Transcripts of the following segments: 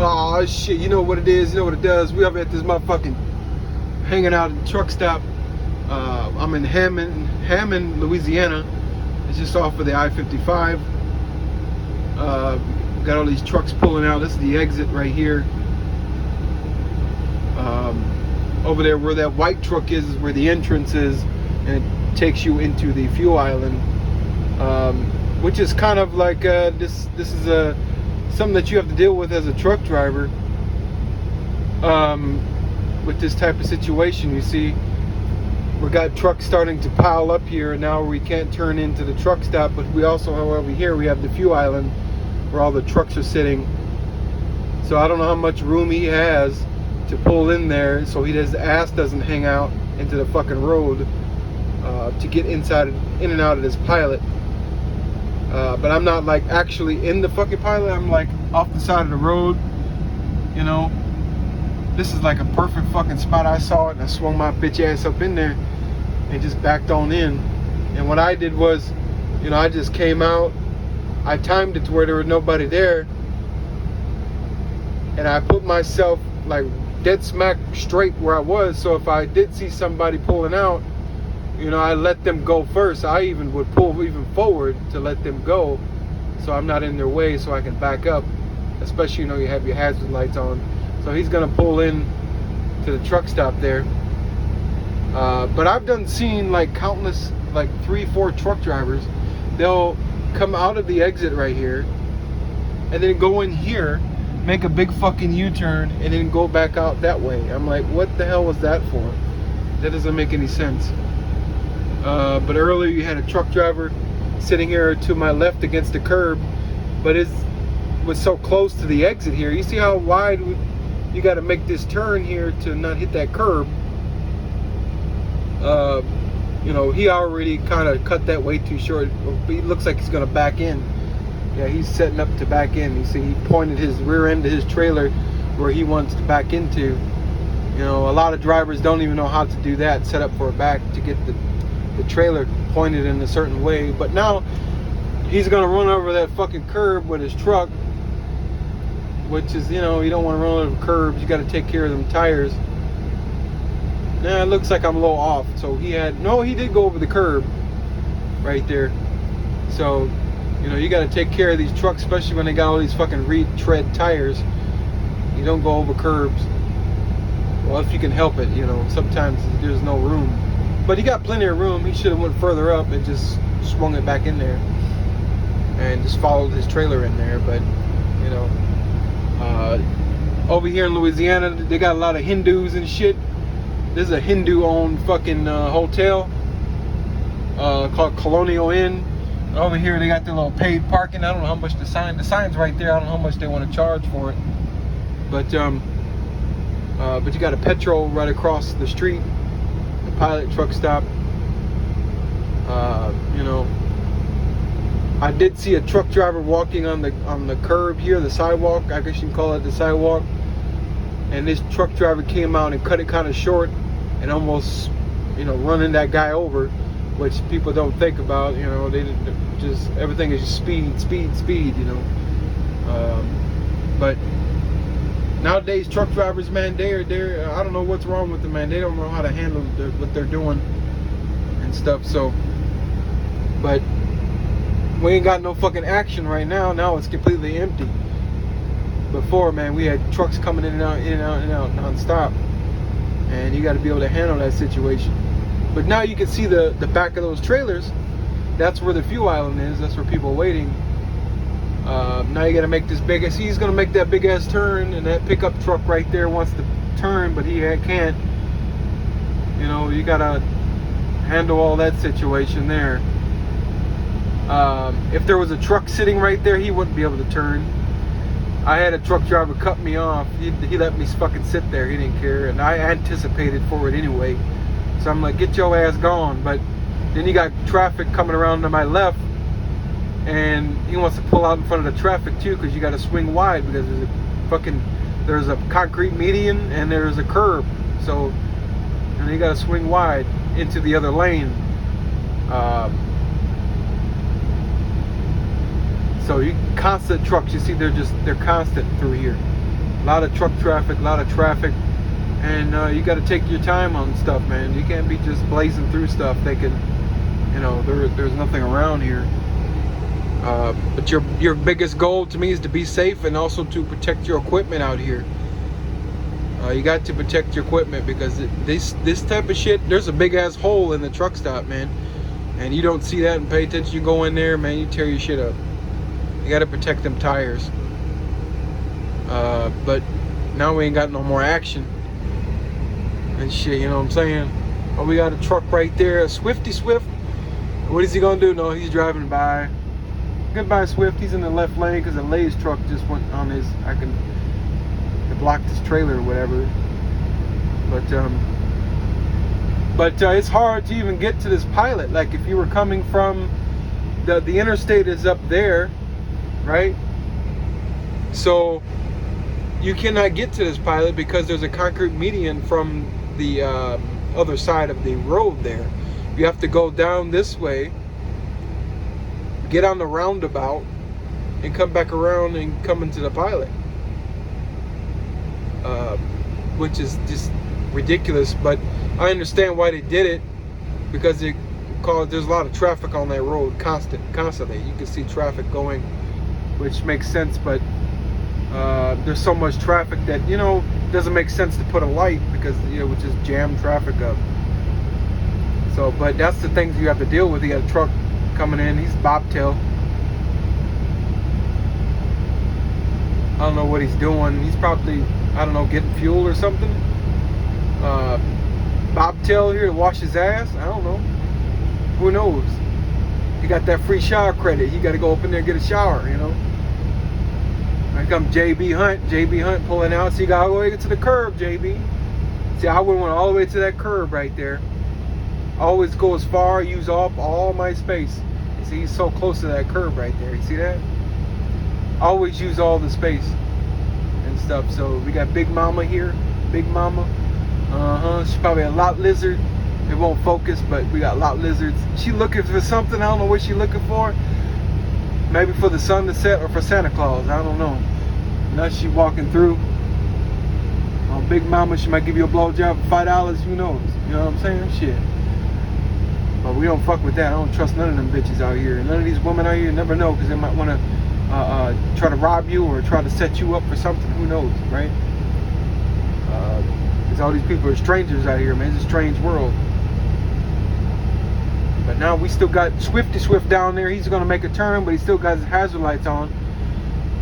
Oh shit, you know what it is, you know what it does. We up at this motherfucking hanging out at the truck stop. I'm in Hammond, Louisiana. It's just off of the I-55. Got all these trucks pulling out. This is the exit right here. Over there where that white truck is where the entrance is, and it takes you into the fuel island, which is kind of like this is something that you have to deal with as a truck driver, with this type of situation. You see, we got trucks starting to pile up here, and now we can't turn into the truck stop, but we also, over here, we have the fuel island where all the trucks are sitting. So I don't know how much room he has to pull in there so his ass doesn't hang out into the fucking road, to get in and out of this pilot. But I'm not like actually in the fucking pilot. I'm like off the side of the road, you know. This is like a perfect fucking spot. I saw it and I swung my bitch ass up in there and just backed on in. And what I did was, you know, I just came out. I timed it to where there was nobody there, and I put myself like dead smack straight where I was. So if I did see somebody pulling out, you know, I let them go first. I even would pull even forward to let them go, so I'm not in their way, so I can back up. Especially, you know, you have your hazard lights on. So he's gonna pull in to the truck stop there. But I've seen like countless, like 3-4 truck drivers. They'll come out of the exit right here, and then go in here, make a big fucking U-turn, and then go back out that way. I'm like, what the hell was that for? That doesn't make any sense. But earlier you had a truck driver sitting here to my left against the curb, but it was so close to the exit here. You see how wide you got to make this turn here to not hit that curb. You know, he already kind of cut that way too short. He looks like he's gonna back in. Yeah, he's setting up to back in. You see, he pointed his rear end to his trailer where he wants to back into. You know, a lot of drivers don't even know how to do that, set up for a back to get the trailer pointed in a certain way. But now he's gonna run over that fucking curb with his truck, which is, you know, you don't want to run over curbs. You got to take care of them tires. Now it looks like I'm a little off. So he did go over the curb right there. So, you know, you got to take care of these trucks, especially when they got all these fucking retread tires. You don't go over curbs. Well, if you can help it, you know, sometimes there's no room. But he got plenty of room. He should have went further up and just swung it back in there and just followed his trailer in there. But, you know, over here in Louisiana, they got a lot of Hindus and shit. This is a Hindu-owned fucking hotel called Colonial Inn. Over here, they got their little paid parking. I don't know how much the sign's right there. I don't know how much they want to charge for it. But you got a petrol right across the street, the pilot truck stop. You know, I did see a truck driver walking on the curb here, the sidewalk. I guess you can call it the sidewalk. And this truck driver came out and cut it kind of short, and almost, you know, running that guy over, which people don't think about. You know, they just, everything is just speed. You know, but nowadays truck drivers, man, they're I don't know what's wrong with them, man. They don't know how to handle what they're doing and stuff. So, but we ain't got no fucking action right now. Now it's completely empty. Before, man, we had trucks coming in and out non-stop, and you got to be able to handle that situation. But now you can see the back of those trailers. That's where the fuel island is. That's where people are waiting. Now you got to make this big ass. He's gonna make that big ass turn, and that pickup truck right there wants to turn, but he can't. You know, you gotta handle all that situation there. If there was a truck sitting right there, he wouldn't be able to turn. I had a truck driver cut me off. He let me fucking sit there. He didn't care, and I anticipated for it anyway. So I'm like, get your ass gone. But then you got traffic coming around to my left, and he wants to pull out in front of the traffic too, because you got to swing wide, because there's a concrete median and there's a curb. So, and you got to swing wide into the other lane. So you constant trucks, you see they're constant through here. A lot of truck traffic, a lot of traffic. And you got to take your time on stuff, man. You can't be just blazing through stuff. They can, you know, there's nothing around here. But your biggest goal to me is to be safe and also to protect your equipment out here. You got to protect your equipment because this type of shit, there's a big ass hole in the truck stop, man. And you don't see that and pay attention. You go in there, man, you tear your shit up. You got to protect them tires. But now we ain't got no more action and shit, you know what I'm saying? Oh, we got a truck right there, a Swifty Swift. What is he gonna do? No, he's driving by. Goodbye, Swift. He's in the left lane because the Lay's truck just went on his. It blocked his trailer or whatever. But it's hard to even get to this pilot. Like if you were coming from the interstate is up there, right? So you cannot get to this pilot because there's a concrete median from the other side of the road there. You have to go down this way, get on the roundabout, and come back around and come into the pilot. Which is just ridiculous, but I understand why they did it because there's a lot of traffic on that road constantly. You can see traffic going, which makes sense, but there's so much traffic that, you know, doesn't make sense to put a light because, you know, it would just jam traffic up. So, but that's the things you have to deal with. You got a truck coming in, he's bobtail. I don't know what he's doing. He's probably, I don't know, getting fuel or something. Bobtail here to wash his ass. I don't know. Who knows? He got that free shower credit. He got to go up in there and get a shower, you know. Here comes JB Hunt. JB Hunt pulling out. So you got to go get to the curb, JB. See, I would want all the way to that curb right there. Always go as far, use up all my space. See, he's so close to that curb right there. You see that? Always use all the space and stuff. So we got Big Mama here. Big Mama. She's probably a lot lizard. It won't focus, but we got lot lizards. She looking for something. I don't know what she's looking for. Maybe for the sun to set or for Santa Claus. I don't know. Now she walking through. Big Mama, she might give you a blowjob for $5. Who knows? You know what I'm saying? Shit. But we don't fuck with that. I don't trust none of them bitches out here. None of these women out here, you never know, because they might want to try to rob you or try to set you up for something. Who knows, right? Because all these people are strangers out here, man. It's a strange world. But now we still got Swifty Swift down there. He's going to make a turn, but he still got his hazard lights on.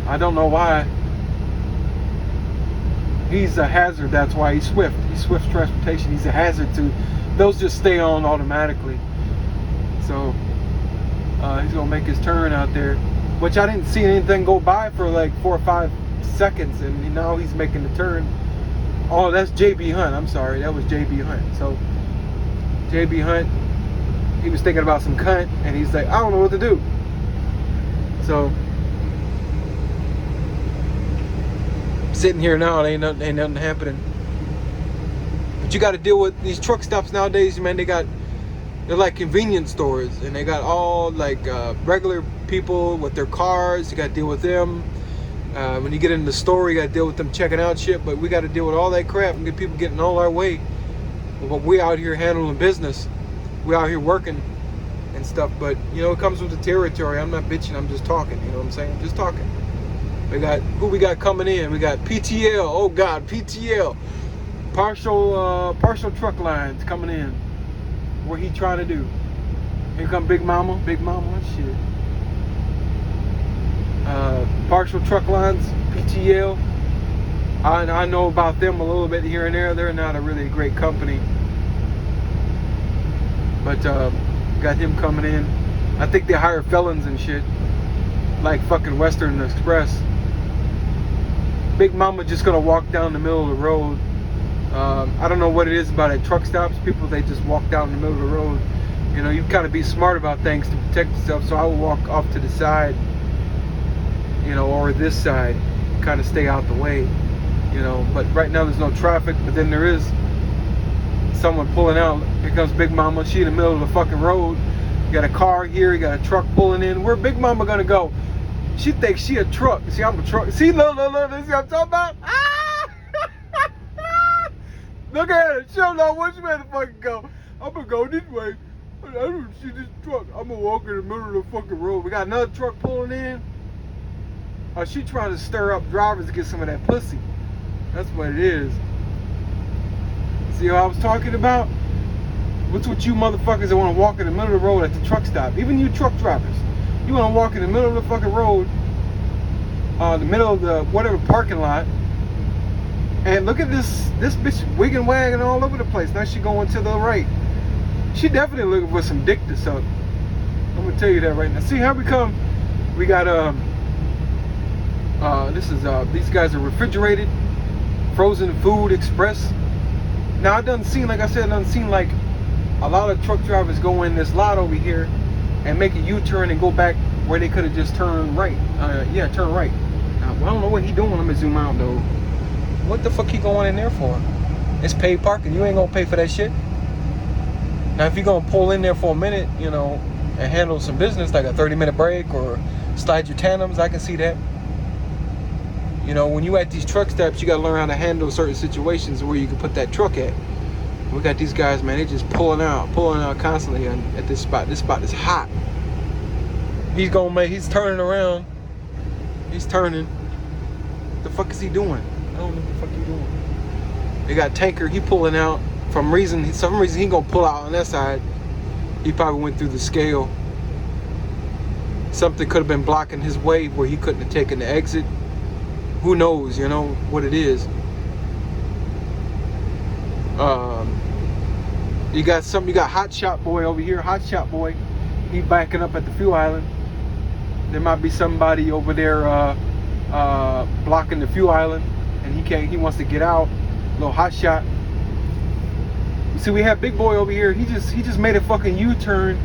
I don't know why. He's a hazard, that's why he's Swift. He's Swift Transportation. He's a hazard too. Those just stay on automatically. So he's gonna make his turn out there, which I didn't see anything go by for like 4 or 5 seconds, and now he's making the turn. Oh, that's JB Hunt. I'm sorry, that was JB Hunt. So JB Hunt, he was thinking about some cunt, and he's like, I don't know what to do. So sitting here now, ain't nothing happening. But you got to deal with these truck stops nowadays, man. They're like convenience stores, and they got all like regular people with their cars. You got to deal with them. When you get in the store, you got to deal with them checking out shit. But we got to deal with all that crap and get people getting all our way. But we out here handling business. We out here working and stuff. But you know, it comes with the territory. I'm not bitching. I'm just talking. You know what I'm saying? Just talking. We got who we got coming in. We got PTL. Oh God, PTL. Partial truck lines coming in. What he trying to do? Here come Big Mama. Big Mama, shit. Partial truck lines, PTL. I know about them a little bit here and there. They're not a really great company, but got him coming in. I think they hire felons and shit, like fucking Western Express. Big Mama just gonna walk down the middle of the road. I don't know what it is about at truck stops. People, they just walk down the middle of the road. You know, you kind of be smart about things to protect yourself. So I will walk off to the side, you know, or this side, kind of stay out the way, you know. But right now there's no traffic, but then there is someone pulling out. Here comes Big Mama. She in the middle of the fucking road. You got a car here, you got a truck pulling in. Where Big Mama gonna go? She thinks she a truck. See, I'm a truck. See, look, see what I'm talking about? Ah! don't know which way to fucking go. I'm gonna go this way. I don't see this truck. I'm gonna walk in the middle of the fucking road. We got another truck pulling in. Oh, she trying to stir up drivers to get some of that pussy. That's what it is. See what I was talking about? What's with you motherfuckers that want to walk in the middle of the road at the truck stop? Even you truck drivers. You want to walk in the middle of the fucking road, the middle of the whatever parking lot, and look at this bitch wigging wagging all over the place. Now she going to the right. She definitely looking for some dick to suck. I'm gonna tell you that right now. See how we come? We got these guys are refrigerated, frozen food express. Now it doesn't seem, like I said, it doesn't seem like a lot of truck drivers go in this lot over here and make a U-turn and go back where they could have just turned right. Turn right. Now, I don't know what he doing. I'm gonna zoom out though. What the fuck he going in there for? It's paid parking. You ain't gonna pay for that shit. Now if you're gonna pull in there for a minute, you know, and handle some business like a 30-minute break or slide your tandems, I can see that. You know, when you at these truck stops, you gotta learn how to handle certain situations where you can put that truck at. We got these guys, man, they just pulling out constantly at this spot. This spot is hot. He's turning around. He's turning. What the fuck is he doing? I don't know what the fuck he doing. They got Tanker, he pulling out. For some reason he gonna pull out on that side. He probably went through the scale. Something could have been blocking his way where he couldn't have taken the exit. Who knows, you know, what it is. You got Hot Shot Boy over here. Hot Shot Boy, he backing up at the fuel island. There might be somebody over there blocking the fuel island, and he wants to get out. Little Hot Shot. See, we have Big Boy over here. He just made a fucking U-turn,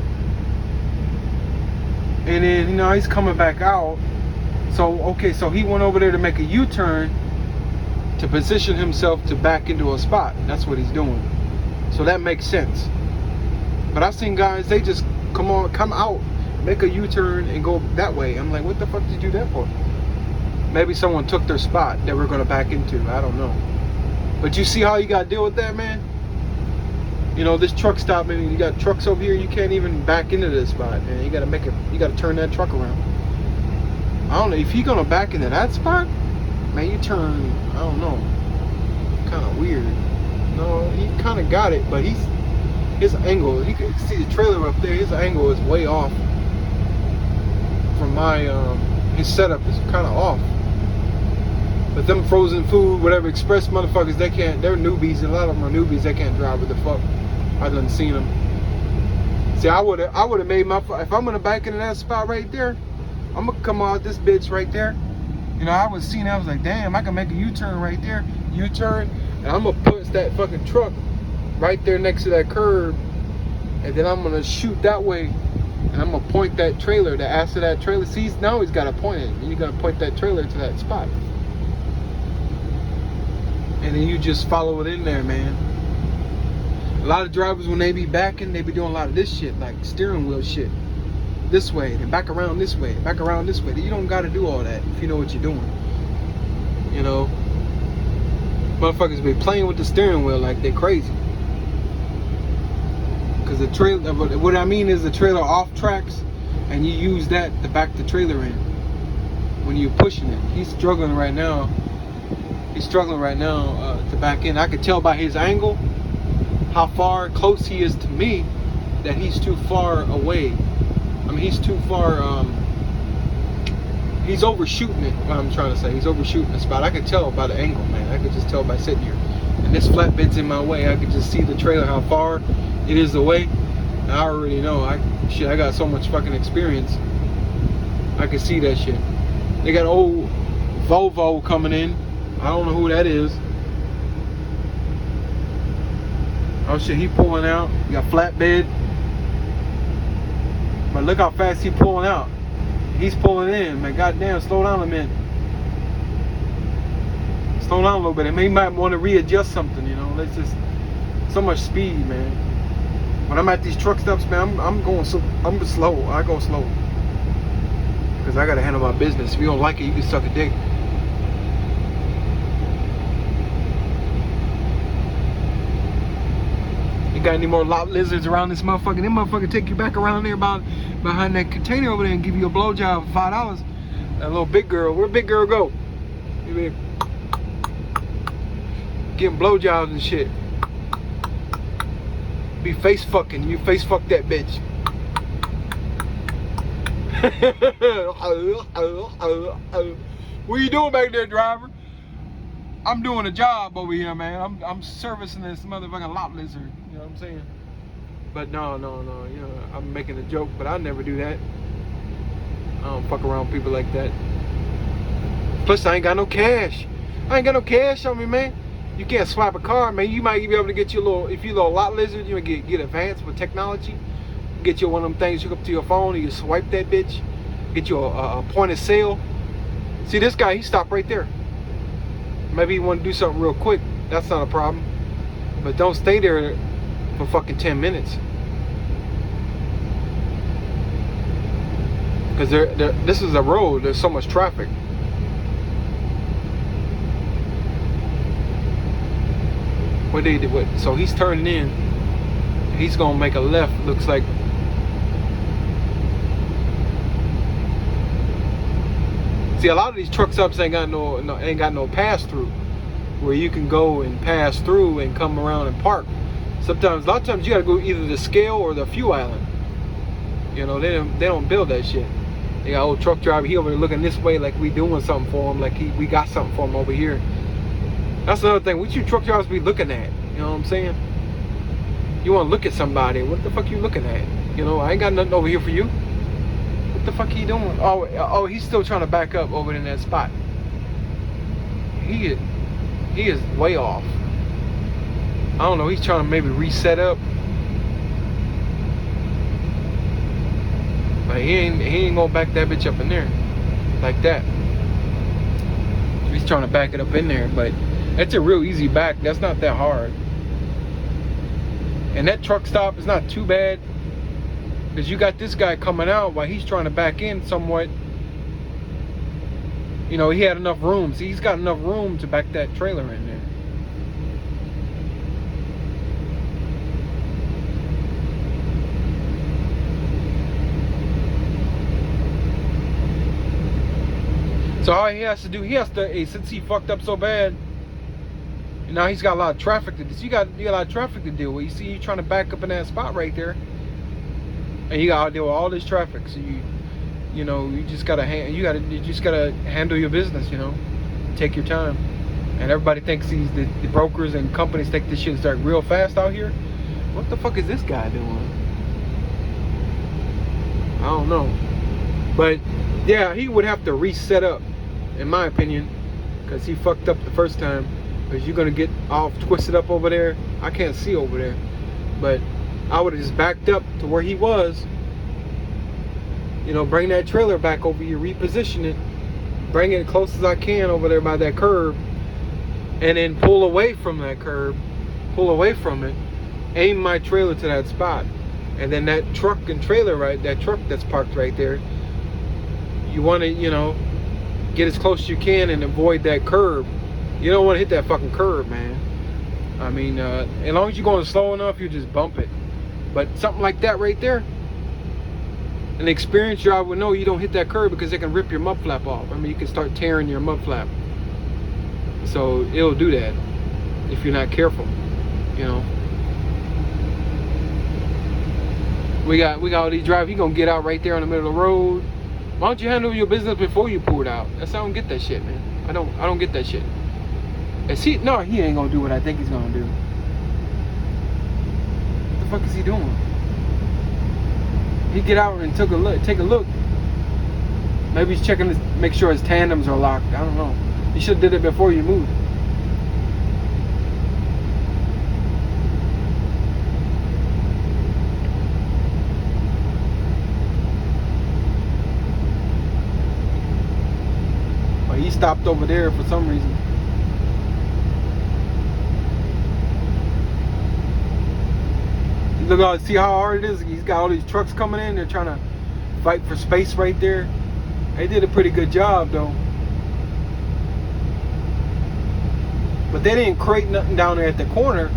and then, you know, he's coming back out. So he went over there to make a U-turn to position himself to back into a spot. That's what he's doing. So that makes sense. But I've seen guys, they just come out, make a U-turn and go that way. I'm like, what the fuck did you do that for? Maybe someone took their spot that we're gonna back into. I don't know. But you see how you gotta deal with that, man? You know, this truck stop, man, you got trucks over here, you can't even back into this spot, man. You gotta turn that truck around. I don't know, if you're gonna back into that spot, man, you turn, I don't know, kind of weird. No, he kind of got it, but his angle, you can see the trailer up there, his angle is way off from my, his setup is kind of off. But them frozen food, whatever, express motherfuckers, they're newbies, a lot of them are newbies, they can't drive with the fuck. I done seen them. See, I would have made if I'm gonna back into that spot right there, I'm gonna come out this bitch right there. You know, I was like, damn, I can make a U-turn right there. U-turn, and I'm gonna push that fucking truck right there next to that curb, and then I'm gonna shoot that way, and I'm gonna point that trailer, the ass of that trailer. See, now he's gotta point it, and you're gonna point that trailer to that spot. And then you just follow it in there, man. A lot of drivers, when they be backing, they be doing a lot of this shit, like steering wheel shit. This way, then back around this way, back around this way. You don't gotta do all that if you know what you're doing. You know? Motherfuckers be playing with the steering wheel like they crazy. Cause the trailer, what I mean is the trailer off tracks, and you use that to back the trailer in when you're pushing it. He's struggling right now. To back in. I could tell by his angle how far close he is to me that he's too far away. I mean, he's too far, he's overshooting it, what I'm trying to say. He's overshooting the spot. I could tell by the angle, man. I could just tell by sitting here. And this flatbed's in my way. I could just see the trailer, how far it is away. And I already know. I got so much fucking experience. I can see that shit. They got old Volvo coming in. I don't know who that is. Oh shit, he pulling out. You got flatbed. But look how fast he pulling out. He's pulling in, man. Goddamn, slow down a minute. Slow down a little bit. And he might want to readjust something, you know. That's just so much speed, man. When I'm at these truck stops, man, I'm slow. I go slow. Because I gotta handle my business. If you don't like it, you can suck a dick. got any more lot lizards around this motherfucker, them motherfucker take you back around there behind that container over there and give you a blowjob for $5. That little big girl, where'd big girl go? Getting blowjobs and shit. Be face fucking, you face fuck that bitch. What you doing back there, driver? I'm doing a job over here, man. I'm servicing this motherfucking lot lizard. You know what I'm saying? But no. You know, I'm making a joke, but I never do that. I don't fuck around with people like that. Plus, I ain't got no cash. I ain't got no cash on me, man. You can't swipe a card, man. You might be able to get you a little, if you're a little lot lizard, you might get advanced with technology. Get you one of them things, hook up to your phone, and you swipe that bitch. Get you a point of sale. See, this guy, he stopped right there. Maybe he want to do something real quick. That's not a problem. But don't stay there for fucking 10 minutes. Because this is a road. There's so much traffic. What they did? What? So he's turning in. He's gonna make a left. Looks like. See, a lot of these truck stops ain't got no pass through, where you can go and pass through and come around and park. A lot of times you gotta go either the scale or the fuel island. You know, they don't build that shit. They got old truck driver, he over there looking this way like we doing something for him, like we got something for him over here. That's another thing. What you truck drivers be looking at? You know what I'm saying? You want to look at somebody? What the fuck you looking at? You know, I ain't got nothing over here for you. What the fuck he doing? Oh, he's still trying to back up over in that spot. He is way off. I don't know. He's trying to maybe reset up. But he ain't gonna back that bitch up in there like that. He's trying to back it up in there, but it's a real easy back. That's not that hard. And that truck stop is not too bad, because you got this guy coming out while he's trying to back in somewhat. You know, he had enough room. See, he's got enough room to back that trailer in there. So all he has to do, since he fucked up so bad, and now he's got a lot of traffic to do. You got a lot of traffic to deal with. You see, you trying to back up in that spot right there, and you got to deal with all this traffic. So you just gotta handle your business. You know, take your time. And everybody thinks the brokers and companies think this shit is like real fast out here. What the fuck is this guy doing? I don't know, but yeah, he would have to reset up, in my opinion, because he fucked up the first time. Because you're gonna get all twisted up over there. I can't see over there, but I would have just backed up to where he was. You know, bring that trailer back over here, reposition it, bring it as close as I can over there by that curb, and then pull away from that curb, pull away from it, aim my trailer to that spot, and then that truck and trailer, that truck that's parked right there, you want to, you know, get as close as you can and avoid that curb. You don't want to hit that fucking curb, man. I mean, as long as you're going slow enough, you just bump it. But something like that right there, an experienced driver would know you don't hit that curb, because it can rip your mud flap off. I mean, you can start tearing your mud flap. So it'll do that if you're not careful, you know. We got all these drivers. You gonna get out right there in the middle of the road. Why don't you handle your business before you pull it out? I don't get that shit, man. I don't get that shit. No, he ain't gonna do what I think he's gonna do. What the fuck is he doing? He get out and take a look. Maybe he's checking to make sure his tandems are locked. I don't know. You should have did it before you moved. But he stopped over there for some reason. Look out, see how hard it is? He's got all these trucks coming in. They're trying to fight for space right there. They did a pretty good job though. But they didn't create nothing down there at the corner.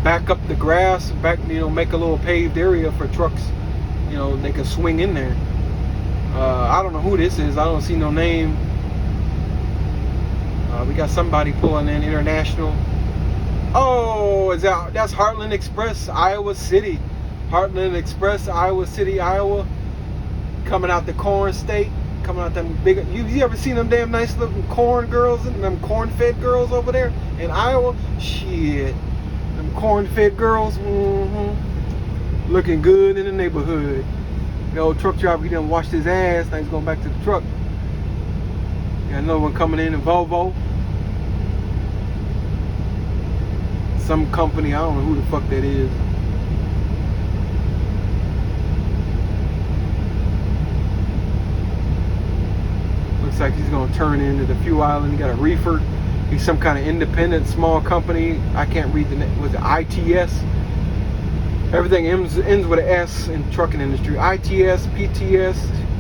back up the grass, make a little paved area for trucks, they can swing in there. I don't know who this is. I don't see no name. We got somebody pulling in international. Oh, that's Heartland Express, Iowa City. Heartland Express, Iowa City, Iowa. Coming out the corn state. Coming out them big. You ever seen them damn nice looking corn girls and them corn fed girls over there in Iowa? Shit. Them corn fed girls. Looking good in the neighborhood. The old truck driver, he done washed his ass. Now he's going back to the truck. Got another one coming in Volvo. Some company, I don't know who the fuck that is. Looks like he's gonna turn into the Fuel Island. He got a reefer. He's some kind of independent small company. I can't read the name. Was it ITS? Everything ends with an S in trucking industry. ITS, PTS,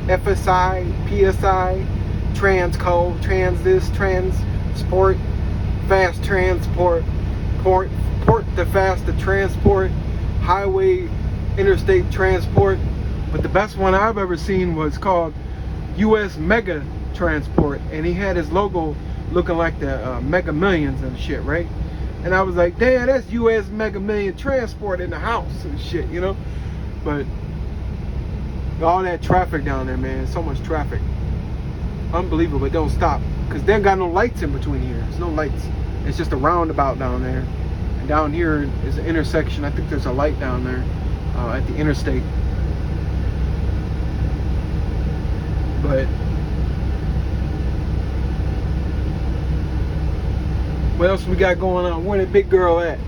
FSI, PSI, Transco, Transport, Fast Transport, Port to Fast to Transport, Highway, Interstate Transport. But the best one I've ever seen was called US Mega Transport, and he had his logo looking like the Mega Millions and shit, right? And I was like, damn, that's US Mega Million Transport in the house and shit, But all that traffic down there, man, so much traffic. Unbelievable. It don't stop because they ain't got no lights in between here. There's no lights. It's just a roundabout down there. And down here is an intersection. I think there's a light down there at the interstate. But what else we got going on? Where the big girl at?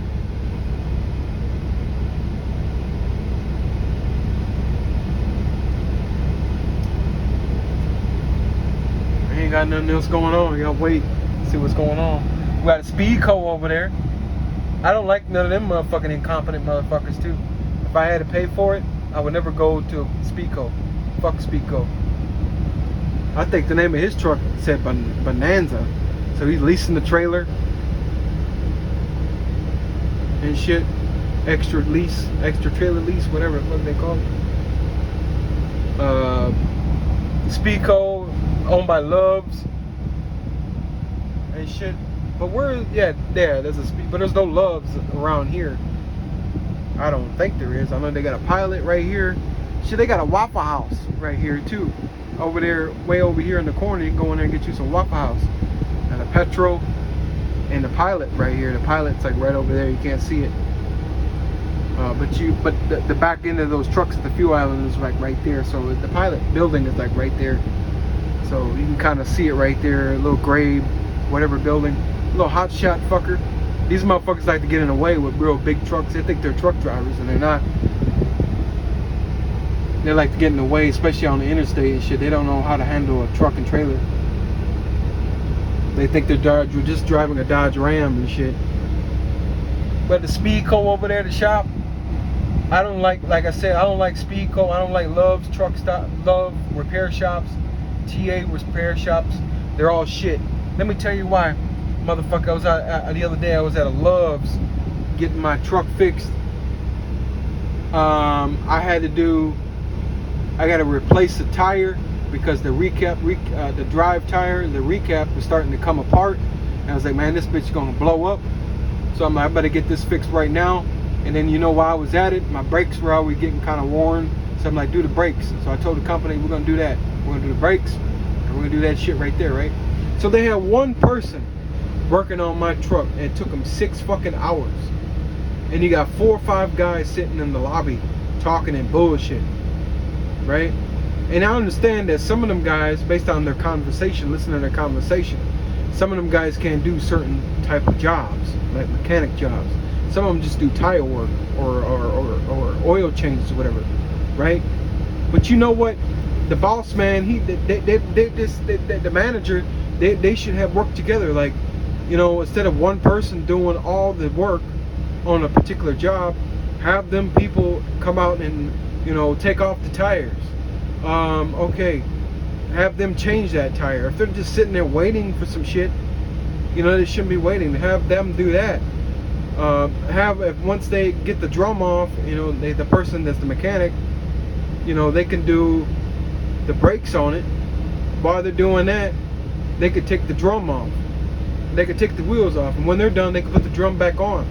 We ain't got nothing else going on. We gotta wait, see what's going on. We got a Speedco over there. I don't like none of them motherfucking incompetent motherfuckers too. If I had to pay for it, I would never go to Speedco. Fuck Speedco. I think the name of his truck said Bonanza. So he's leasing the trailer and shit. Extra trailer lease, whatever the fuck they call it. Speedco, owned by Loves and shit. But there's a Speed, but there's no Loves around here. I don't think there is. I know they got a Pilot right here. Shit, they got a Waffle House right here too. Over there, way over here in the corner, you can go in there and get you some Waffle House. And a Petro and the Pilot right here. The Pilot's like right over there. You can't see it. But the back end of those trucks at the Fuel Island is like right there. So the Pilot building is like right there. So you can kind of see it right there. A little gray, whatever building. A little hot shot fucker. These motherfuckers like to get in the way with real big trucks. They think they're truck drivers and they're not. They like to get in the way, especially on the interstate and shit. They don't know how to handle a truck and trailer. They think they're just driving a Dodge Ram and shit. But the Speedco over there, the shop, I don't like I said, I don't like Speedco. I don't like Love's truck stop, Love repair shops, TA repair shops. They're all shit. Let me tell you why, motherfucker. I was the other day. I was at a Love's getting my truck fixed. I got to replace the tire because the the drive tire, the recap was starting to come apart. And I was like, man, this bitch is gonna blow up. So I'm like, I better get this fixed right now. And then while I was at it, my brakes were always getting kind of worn. So I'm like, do the brakes. So I told the company, we're gonna do that. We're gonna do the brakes, and we're gonna do that shit right there, right? So they had one person working on my truck, and it took them 6 fucking hours. And you got 4 or 5 guys sitting in the lobby talking and bullshit, right? And I understand that some of them guys, based on their conversation, listening to their conversation, some of them guys can't do certain type of jobs, like mechanic jobs. Some of them just do tire work or oil changes or whatever, right? But you know what? The boss man, the manager, they should have worked together. Like, instead of one person doing all the work on a particular job, have them people come out and take off the tires. Okay, have them change that tire. If they're just sitting there waiting for some shit, they shouldn't be waiting. Have them do that. Once they get the drum off, you know, the person that's the mechanic, you know, they can do the brakes on it. While they're doing that, they could take the drum off. They could take the wheels off, and when they're done, they can put the drum back on,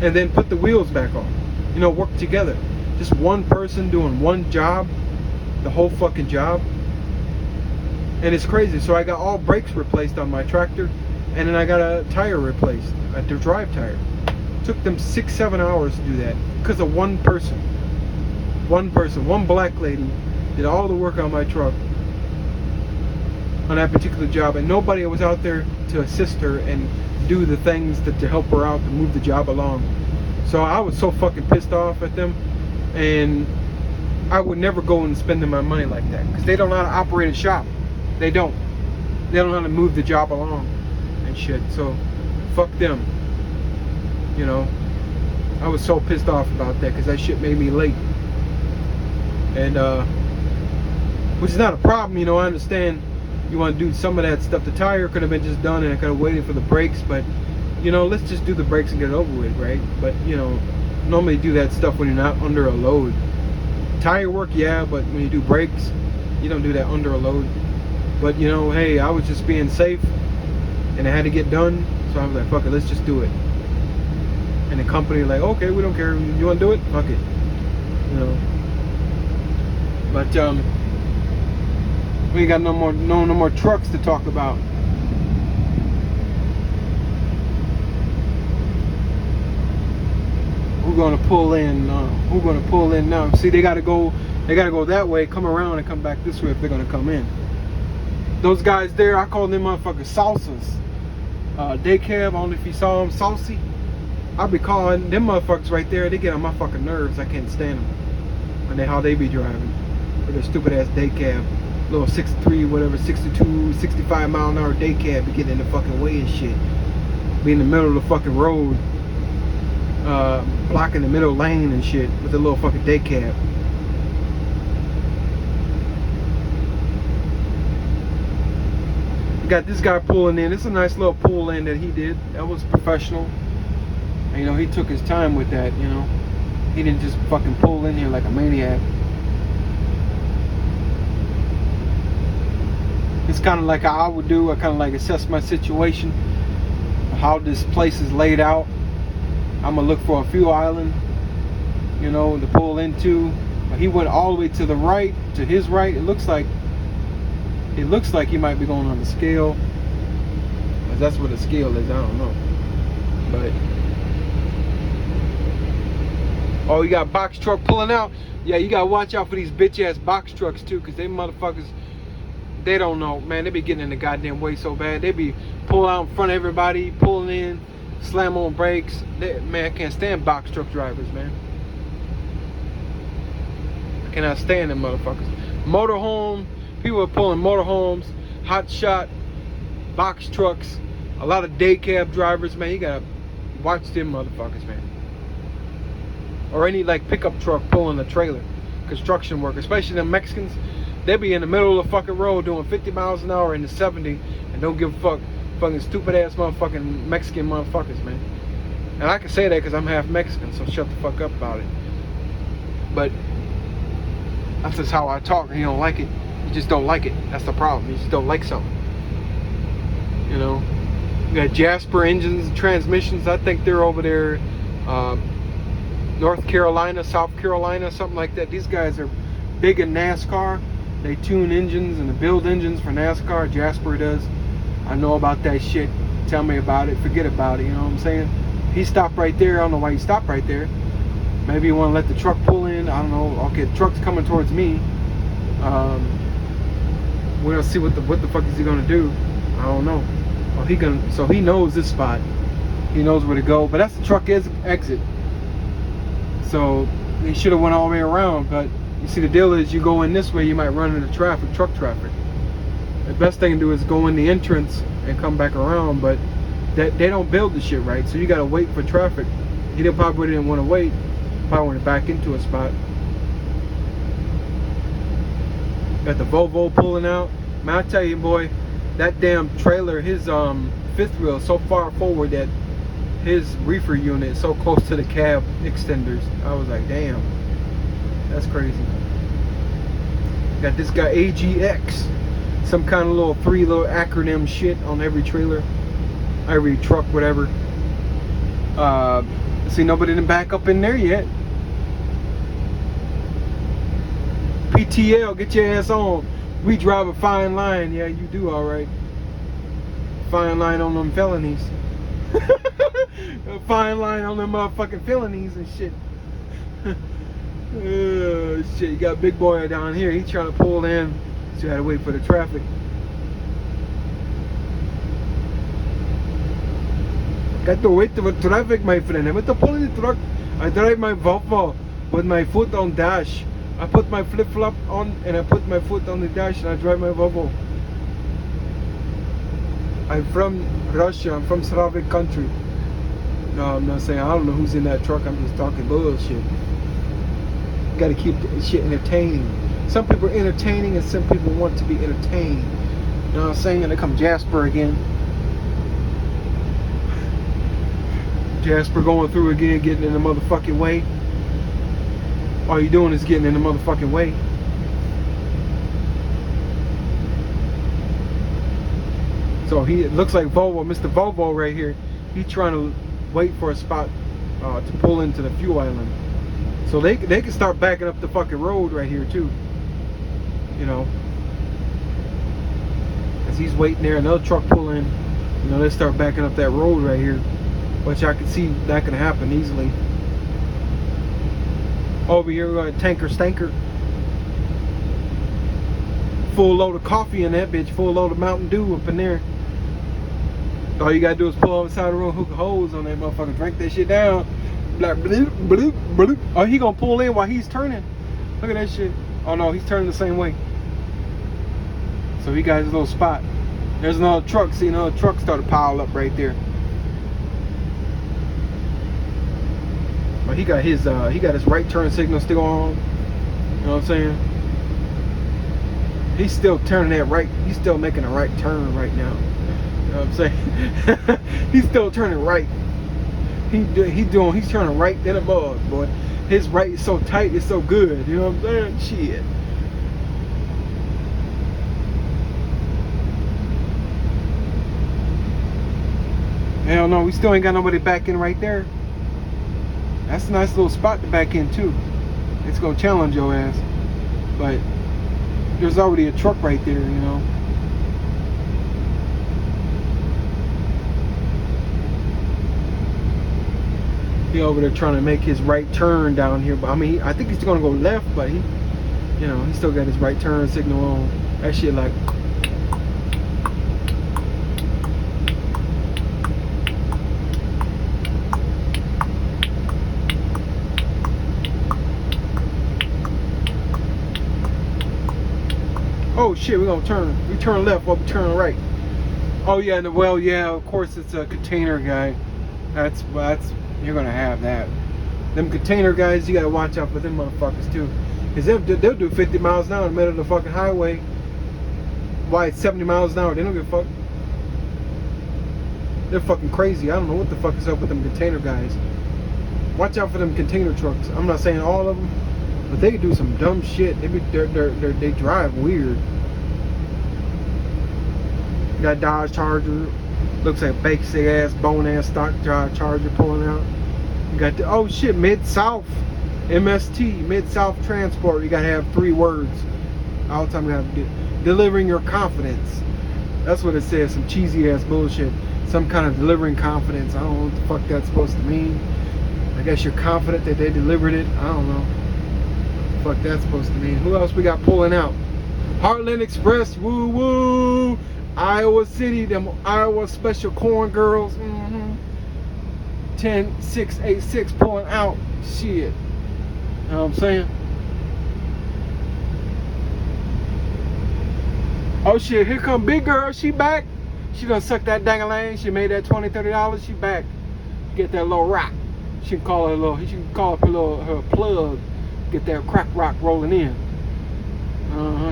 and then put the wheels back on. You know, work together. Just one person doing one job, the whole fucking job. And it's crazy. So I got all brakes replaced on my tractor, and then I got a tire replaced, a drive tire. Took them 6-7 hours to do that because of one person. One black lady did all the work on my truck on that particular job, and nobody was out there to assist her and do the things to help her out to move the job along. So I was so fucking pissed off at them, and I would never go and spend my money like that because they don't know how to operate a shop. They don't know how to move the job along and shit. So fuck them. You know, I was so pissed off about that because that shit made me late. And which is not a problem, you know. I understand you want to do some of that stuff. The tire could have been just done, and I could have waited for the brakes, but you know, let's just do the brakes and get it over with, right? But you know, normally do that stuff when you're not under a load. Tire work, yeah, but when you do brakes, you don't do that under a load. But you know, hey, I was just being safe, and it had to get done, so I was like, fuck it, let's just do it. And the company like, okay, we don't care, you want to do it? Fuck it, you know. But we ain't got no more trucks to talk about. Who's gonna pull in? Who's gonna pull in now? See, they gotta go that way, come around, and come back this way if they're gonna come in. Those guys there, I call them motherfuckers salsas. Day cab, I don't know if you saw them, saucy. I be calling them motherfuckers right there. They get on my fucking nerves. I can't stand them. And how they be driving with their stupid ass day cab, little 63, whatever, 62, 65 mile an hour day cab, be getting in the fucking way and shit. Be in the middle of the fucking road, blocking the middle lane and shit with a little fucking day cab. Got this guy pulling in. It's a nice little pull in that he did. That was professional. And, you know, he took his time with that, you know. He didn't just fucking pull in here like a maniac. It's kind of like how I would do. I kind of like assess my situation, how this place is laid out. I'm gonna look for a fuel island, you know, to pull into. He went all the way to the right, to his right. It looks like he might be going on the scale. That's what a scale is. I don't know, but. Oh, you got box truck pulling out? Yeah, you gotta watch out for these bitch ass box trucks too, cause they motherfuckers, they don't know, man. They be getting in the goddamn way so bad. They be pulling out in front of everybody, pulling in, slam on brakes. Man, I can't stand box truck drivers, man. I cannot stand them motherfuckers. Motorhome, people are pulling motorhomes, hot shot, box trucks, a lot of day cab drivers, man. You gotta watch them motherfuckers, man. Or any like pickup truck pulling a trailer, construction work, especially the Mexicans. They be in the middle of the fucking road doing 50 miles an hour in the 70 and don't give a fuck. Fucking stupid ass motherfucking Mexican motherfuckers, man. And I can say that because I'm half Mexican, so shut the fuck up about it. But that's just how I talk. You don't like it, you just don't like it. That's the problem. You just don't like something. You know, you got Jasper engines, transmissions. I think they're over there. North Carolina, South Carolina, something like that. These guys are big in NASCAR. They tune engines and build engines for NASCAR. Jasper does. I know about that shit. Tell me about it. Forget about it. You know what I'm saying? He stopped right there. I don't know why he stopped right there. Maybe you want to let the truck pull in. I don't know. Okay, the truck's coming towards me. We'll see what the fuck is he gonna do. I don't know. Well, so he knows this spot. He knows where to go. But that's the truck exit. So he should have went all the way around, but you see the deal is you go in this way, you might run into traffic, truck traffic. The best thing to do is go in the entrance and come back around, but they don't build the shit right, so you gotta wait for traffic. He probably didn't want to wait, probably want to back into a spot. Got the Volvo pulling out. Man, I tell you, boy, that damn trailer, his fifth wheel is so far forward that his reefer unit so close to the cab extenders. I was like, damn, that's crazy. Got this guy AGX, some kind of little 3 little acronym shit on every trailer, every truck, whatever. See, nobody didn't back up in there yet. PTL, get your ass on. We drive a fine line. Yeah, you do, all right. Fine line on them felonies. A fine line on them motherfucking felonies and shit. Shit, you got big boy down here. He's trying to pull in. So you had to wait for the traffic. Got to wait for traffic, my friend. I went to pull in the truck. I drive my Volvo with my foot on dash. I put my flip-flop on and I put my foot on the dash and I drive my Volvo. I'm from Russia. I'm from Slavic country. No, I'm not saying I don't know who's in that truck. I'm just talking bullshit. Got to keep shit entertaining. Some people are entertaining and some people want to be entertained. You know what I'm saying? And they come Jasper again. Jasper going through again, getting in the motherfucking way. All you doing is getting in the motherfucking way. So it looks like Volvo, Mr. Volvo right here. He's trying to wait for a spot to pull into the fuel island. So they can start backing up the fucking road right here too. You know, as he's waiting there, another truck pull in. You know, they start backing up that road right here, which I can see that can happen easily. Over here we got a tanker stanker. Full load of coffee in that bitch, full load of Mountain Dew up in there. All you gotta do is pull on the side of the road, hook a hose on that motherfucker, drink that shit down. Like bloop, bloop, bloop. Oh, he gonna pull in while he's turning. Look at that shit. Oh no, he's turning the same way. So he got his little spot. There's another truck. See, another truck started to pile up right there. But he got his right turn signal still on. You know what I'm saying? He's still turning that right. He's still making a right turn right now. You know what I'm saying? He's still turning right. He's turning right then above, boy. His right is so tight, it's so good. You know what I'm saying? Shit. Hell no, we still ain't got nobody back in right there. That's a nice little spot to back in too. It's gonna challenge your ass. But there's already a truck right there, you know. He over there trying to make his right turn down here, but I mean, I think he's gonna go left, but he, you know, he still got his right turn signal on. That shit like. Oh shit, we're gonna turn. We turn left while we turn right. Oh yeah, and well, yeah, of course it's a container guy. That's you're gonna have that. Them container guys, you gotta watch out for them motherfuckers too, cause they'll do 50 miles an hour in the middle of the fucking highway. Why it's 70 miles an hour? They don't give a fuck. They're fucking crazy. I don't know what the fuck is up with them container guys. Watch out for them container trucks. I'm not saying all of them, but they do some dumb shit. They drive weird. That Dodge Charger looks like a basic ass, bone ass stock Charger pulling out. You got the oh shit, Mid-South MST, Mid-South Transport. You gotta have 3 words. All the time you have to get delivering your confidence. That's what it says. Some cheesy ass bullshit. Some kind of delivering confidence. I don't know what the fuck that's supposed to mean. I guess you're confident that they delivered it. I don't know what the fuck that's supposed to mean. Who else we got pulling out? Heartland Express, woo woo. Iowa City, them Iowa Special Corn Girls. 10686 pulling out. Shit. You know what I'm saying? Oh shit, here come Big Girl. She back. She done sucked that dang-a-lang. She made that $20, $30. She back. Get that little rock. She can call her little. She can call up her plug. Get that crack rock rolling in.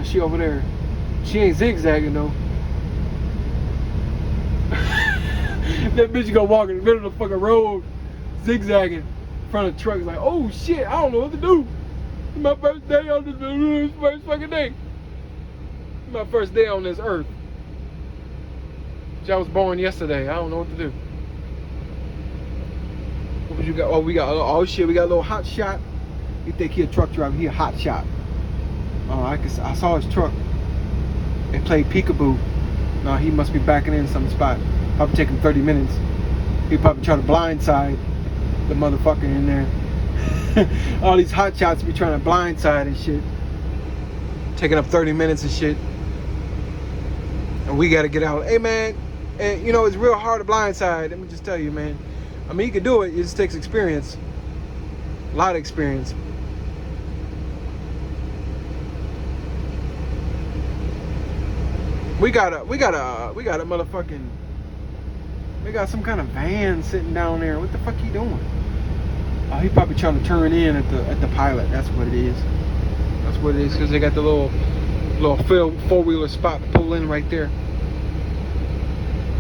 She over there. She ain't zigzagging though. That bitch gonna walk in the middle of the fucking road, zigzagging in front of the truck. It's like, oh shit, I don't know what to do. It's my first day on this first fucking day. It's my first day on this earth. I was born yesterday. I don't know what to do. What you got? Oh, we got, oh shit, we got a little hot shot. You think he a truck driver? He a hot shot. Oh, I saw his truck. It played peekaboo. No, he must be backing in some spot. Probably taking 30 minutes. He probably try to blindside the motherfucker in there. All these hot shots be trying to blindside and shit. Taking up 30 minutes and shit. And we gotta get out. Hey man, and you know it's real hard to blindside. Let me just tell you, man. I mean, you can do it. It just takes experience. A lot of experience. We got a motherfucking, we got some kind of van sitting down there. What the fuck he doing? Oh, he probably trying to turn in at the pilot. That's what it is. That's what it is, because they got the little four-wheeler spot to pull in right there.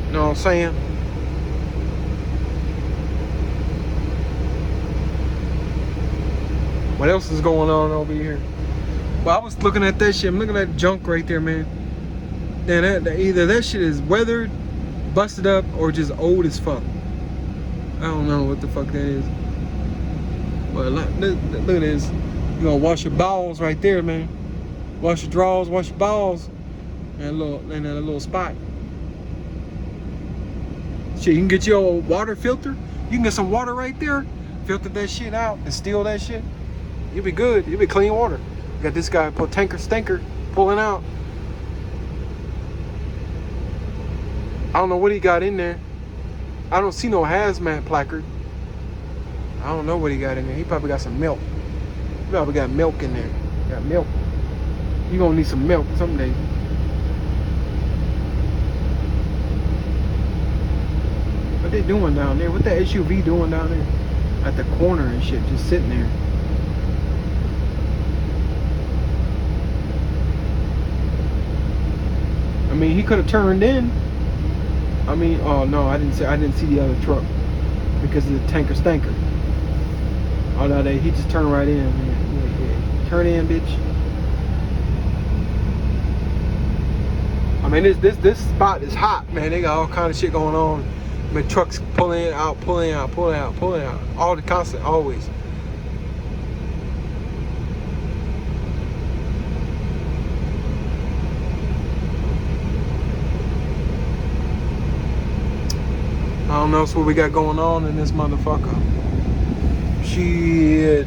You know what I'm saying? What else is going on over here? Well, I was looking at that shit. I'm looking at junk right there, man. Then either that shit is weathered, busted up, or just old as fuck. I don't know what the fuck that is. But look at this. You gonna wash your balls right there, man. Wash your drawers, wash your balls, and a little spot. Shit, you can get your water filter. You can get some water right there, filter that shit out, and steal that shit. You'll be good. You'll be clean water. You got this guy put tanker stinker pulling out. I don't know what he got in there. I don't see no hazmat placard. I don't know what he got in there. He probably got some milk. He probably got milk in there. Got milk. You gonna need some milk someday. What they doing down there? What that SUV doing down there? At the corner and shit, just sitting there. I mean, he could have turned in. I mean, oh no, I didn't see the other truck because of the tanker stanker. Oh no, he just turned right in. Yeah. Turn in, bitch. I mean, this spot is hot, man. They got all kind of shit going on. I mean, trucks pulling out, all the constant, always. I don't know what we got going on in this motherfucker. Shit.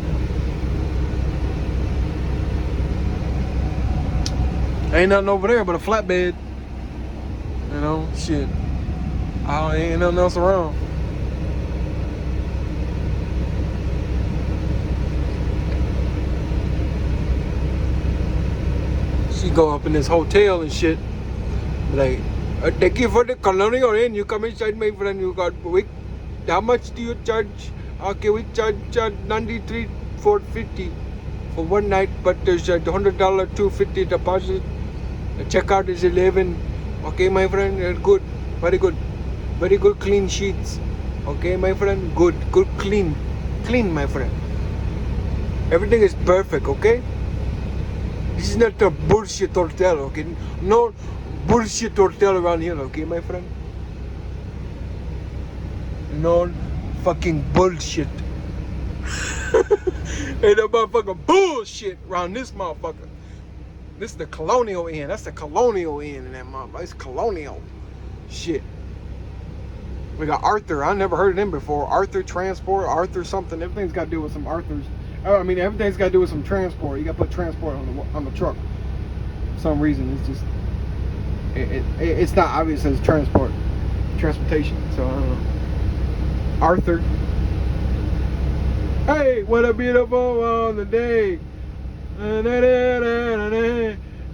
Ain't nothing over there but a flatbed. You know, shit. Ain't nothing else around. She go up in this hotel and shit. Like, thank you for the colonial inn. You come inside, my friend. You got week. How much do you charge? Okay, we charge $93,450 for one night, but there's a $100 $250 deposit. The checkout is 11. Okay, my friend. Good, very good, very good. Clean sheets. Okay, my friend. Good, clean, my friend. Everything is perfect. Okay. This is not a bullshit hotel. Okay, no. Bullshit hotel around here, okay, my friend? No fucking bullshit. Ain't no motherfucking bullshit around this motherfucker. This is the Colonial Inn. That's the Colonial Inn in that motherfucker. It's colonial shit. We got Arthur. I never heard of him before. Arthur Transport, Arthur something. Everything's got to do with some Arthurs. I mean, everything's got to do with some transport. You got to put transport on the truck. For some reason, it's just. It's not obvious as transportation, so I don't know. Arthur. Hey, what a beautiful one day.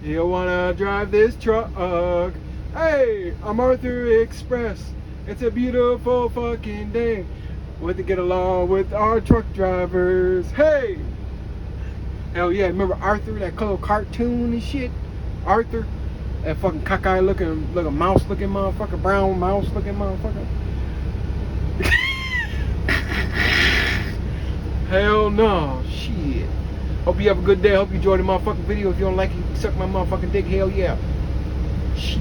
You wanna drive this truck? Hey, I'm Arthur Express. It's a beautiful fucking day. Want to get along with our truck drivers. Hey. Hell yeah, remember Arthur, that little cartoon and shit? Arthur. That fucking cockeyed looking mouse looking motherfucker, brown mouse looking motherfucker. Hell no. Shit. Hope you have a good day. Hope you enjoyed the motherfucking video. If you don't like it, you can suck my motherfucking dick. Hell yeah. Shit.